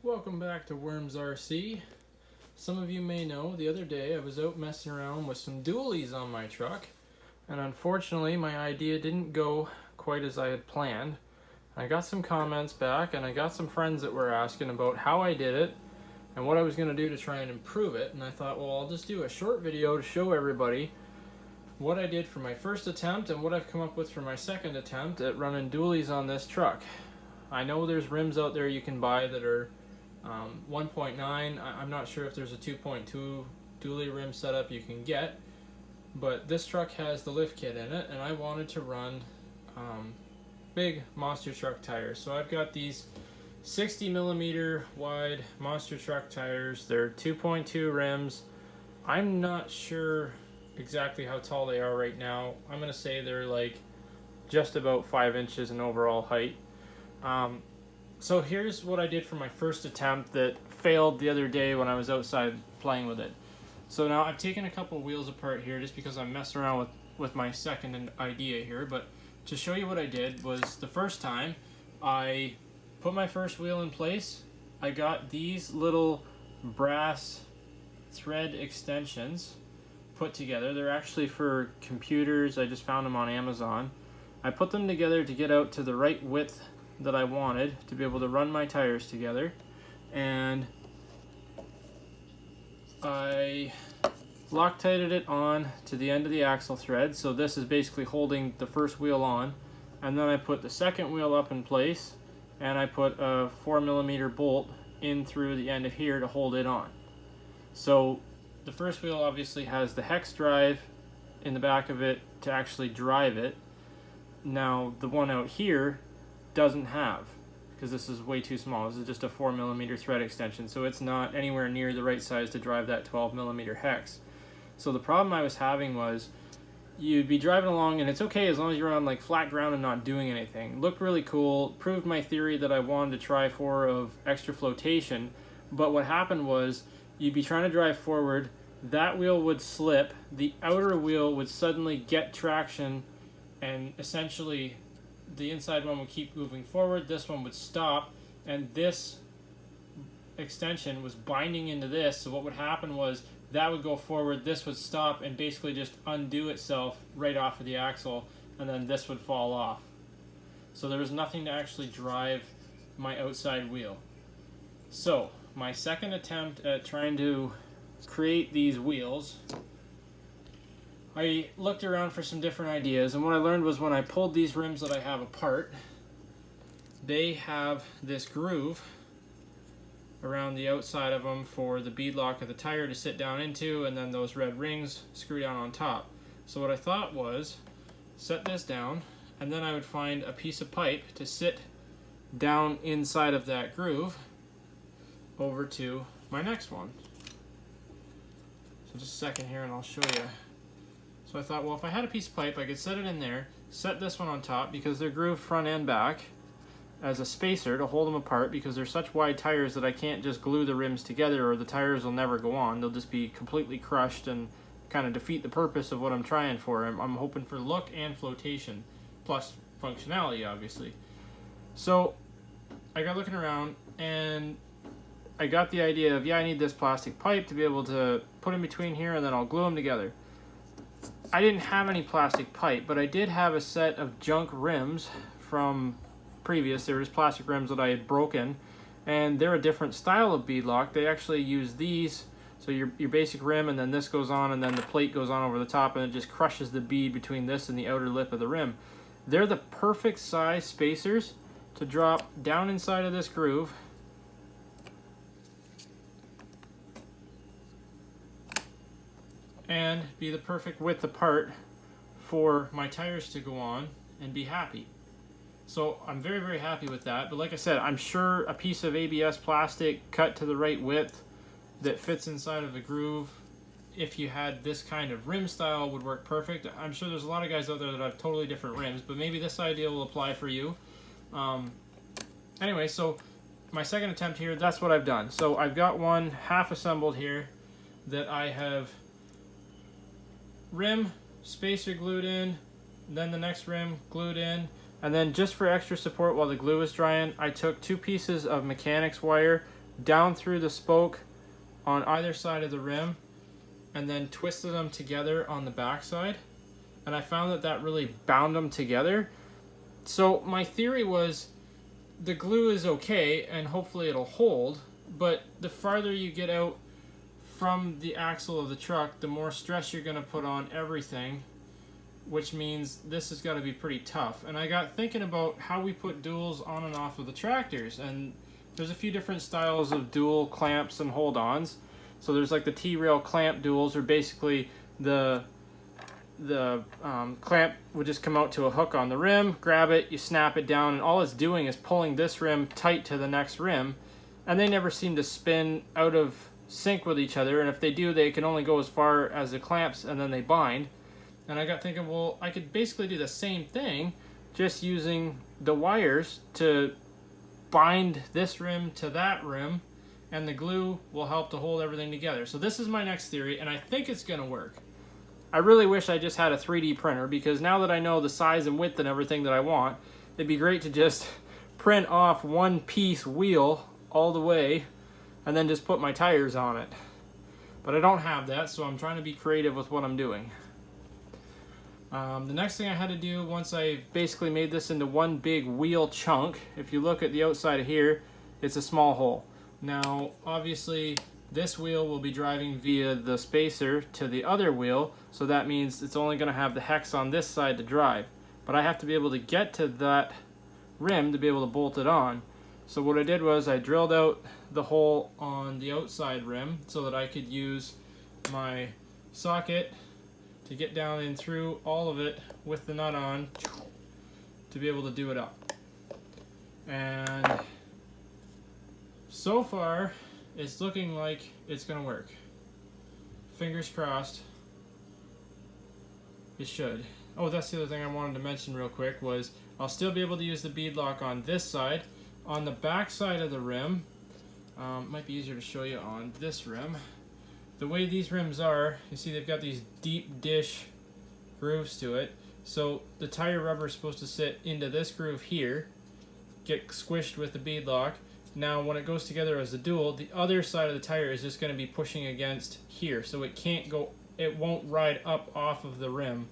Welcome back to Worms RC. Some of you may know the other day I was out messing around with some dualies on my truck, and unfortunately my idea didn't go quite as I had planned. I got some comments back and I got some friends that were asking about how I did it and what I was going to do to try and improve it, and I thought, well, I'll just do a short video to show everybody what I did for my first attempt and what I've come up with for my second attempt at running dualies on this truck. I know there's rims out there you can buy that are 1.9. I'm not sure if there's a 2.2 dually rim setup you can get, but this truck has the lift kit in it, and I wanted to run big monster truck tires. So I've got these 60 millimeter wide monster truck tires. They're 2.2 rims. I'm not sure exactly how tall they are right now. I'm gonna say they're like just about 5 inches in overall height. So here's what I did for my first attempt that failed the other day when I was outside playing with it. So now I've taken a couple wheels apart here just because I'm messing around with my second idea here, but to show you what I did was the first time I put my first wheel in place, I got these little brass thread extensions put together. They're actually for computers. I just found them on Amazon. I put them together to get out to the right width that I wanted to be able to run my tires together, and I Loctited it on to the end of the axle thread, so this is basically holding the first wheel on, and then I put the second wheel up in place and I put a 4mm bolt in through the end of here to hold it on. So the first wheel obviously has the hex drive in the back of it to actually drive it. Now the one out here doesn't have, because this is way too small. This is just a 4mm thread extension, so it's not anywhere near the right size to drive that 12mm hex. So the problem I was having was you'd be driving along and it's okay as long as you're on like flat ground and not doing anything. Looked really cool, proved my theory that I wanted to try for of extra flotation, but what happened was you'd be trying to drive forward, that wheel would slip, the outer wheel would suddenly get traction, and essentially the inside one would keep moving forward, this one would stop, and this extension was binding into this, so what would happen was that would go forward, this would stop and basically just undo itself right off of the axle, and then this would fall off. So there was nothing to actually drive my outside wheel. So my second attempt at trying to create these wheels, I looked around for some different ideas, and what I learned was when I pulled these rims that I have apart, they have this groove around the outside of them for the bead lock of the tire to sit down into, and then those red rings screw down on top. So what I thought was set this down, and then I would find a piece of pipe to sit down inside of that groove over to my next one. So just a second here and I'll show you. So I thought, well, if I had a piece of pipe, I could set it in there, set this one on top because they're grooved front and back as a spacer to hold them apart, because they're such wide tires that I can't just glue the rims together or the tires will never go on. They'll just be completely crushed and kind of defeat the purpose of what I'm trying for. I'm hoping for look and flotation, plus functionality, obviously. So I got looking around and I got the idea of, yeah, I need this plastic pipe to be able to put in between here, and then I'll glue them together. I didn't have any plastic pipe, but I did have a set of junk rims from previous. There was plastic rims that I had broken, and they're a different style of bead lock. They actually use these, so your basic rim, and then this goes on, and then the plate goes on over the top, and it just crushes the bead between this and the outer lip of the rim. They're the perfect size spacers to drop down inside of this groove and be the perfect width apart for my tires to go on and be happy. So I'm very, very happy with that. But like I said, I'm sure a piece of ABS plastic cut to the right width that fits inside of the groove, if you had this kind of rim style, would work perfect. I'm sure there's a lot of guys out there that have totally different rims, but maybe this idea will apply for you. Anyway, so my second attempt here, that's what I've done. So I've got one half assembled here that I have rim spacer glued in, then the next rim glued in, and then just for extra support while the glue was drying, I took 2 pieces of mechanics wire down through the spoke on either side of the rim and then twisted them together on the back side. And I found that that really bound them together. So my theory was the glue is okay and hopefully it'll hold, but the farther you get out from the axle of the truck, the more stress you're going to put on everything, which means this has got to be pretty tough. And I got thinking about how we put duals on and off of the tractors, and there's a few different styles of dual clamps and hold-ons. So there's like the T-rail clamp duals, or basically the clamp would just come out to a hook on the rim, grab it, you snap it down, and all it's doing is pulling this rim tight to the next rim, and they never seem to spin out of sync with each other, and if they do, they can only go as far as the clamps and then they bind. And I got thinking, well, I could basically do the same thing, just using the wires to bind this rim to that rim, and the glue will help to hold everything together. So this is my next theory, and I think it's gonna work. I really wish I just had a 3D printer, because now that I know the size and width and everything that I want, it'd be great to just print off one piece wheel all the way and then just put my tires on it. But I don't have that, so I'm trying to be creative with what I'm doing. The next thing I had to do, once I basically made this into one big wheel chunk, if you look at the outside of here, it's a small hole. Now, obviously, this wheel will be driving via the spacer to the other wheel, so that means it's only going to have the hex on this side to drive. But I have to be able to get to that rim to be able to bolt it on. So what I did was I drilled out the hole on the outside rim so that I could use my socket to get down in through all of it with the nut on to be able to do it up. And so far, it's looking like it's gonna work. Fingers crossed. It should. Oh, that's the other thing I wanted to mention real quick was I'll still be able to use the bead lock on this side. On the back side of the rim, might be easier to show you on this rim. The way these rims are, you see they've got these deep dish grooves to it. So the tire rubber is supposed to sit into this groove here, get squished with the bead lock. Now when it goes together as a dual, the other side of the tire is just going to be pushing against here, so it can't go, it won't ride up off of the rim.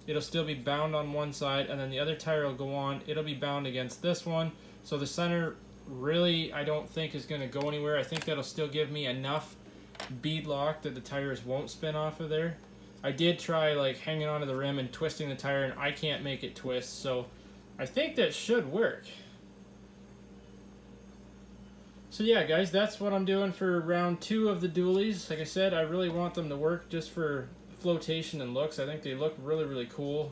It'll still be bound on one side, and then the other tire will go on, it'll be bound against this one. So the center really, I don't think is going to go anywhere. I think that'll still give me enough bead lock that the tires won't spin off of there. I did try like hanging onto the rim and twisting the tire, and I can't make it twist, so I think that should work. So yeah, guys, that's what I'm doing for round 2 of the dualies. Like I said, I really want them to work just for flotation and looks. I think they look really, really cool.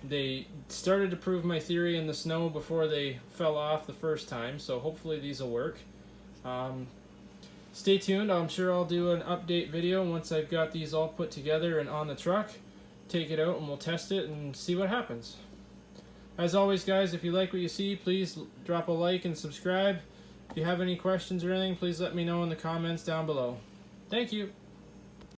They started to prove my theory in the snow before they fell off the first time, so hopefully these will work. Stay tuned. I'm sure I'll do an update video once I've got these all put together and on the truck. Take it out and we'll test it and see what happens. As always, guys, if you like what you see, please drop a like and subscribe. If you have any questions or anything, please let me know in the comments down below. Thank you.